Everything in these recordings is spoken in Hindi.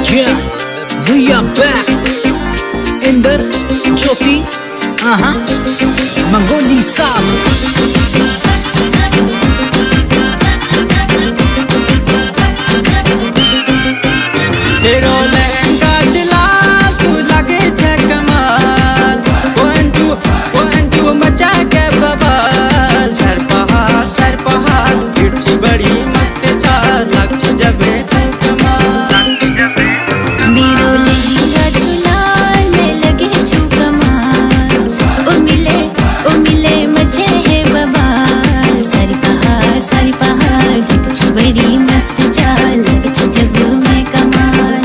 Yeah, we are back. Inder, Jyoti, Mangoli Saab. तेरो लहंगा चला तू लगे छे कमाल, वन टू मचा के बवाल। सर पहाड़ गिरची बड़ी मस्त चाल, लग जब तू कमाल। मेरो लहंगा चुला में लगे छू कमाल, ओ मिले मचे है बवाल। सारी पहाड़ गिरची बड़ी मस्त चाल, लग जब मैं कमाल।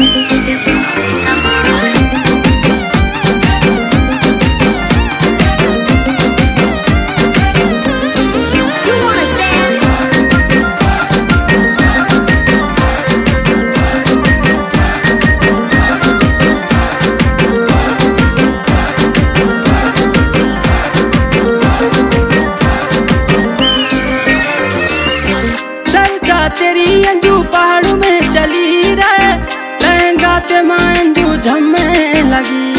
चर्चा तेरी अंजू पहाड़ों में चली रहे, लहंगा ते मां अंजू झम्मे लगी।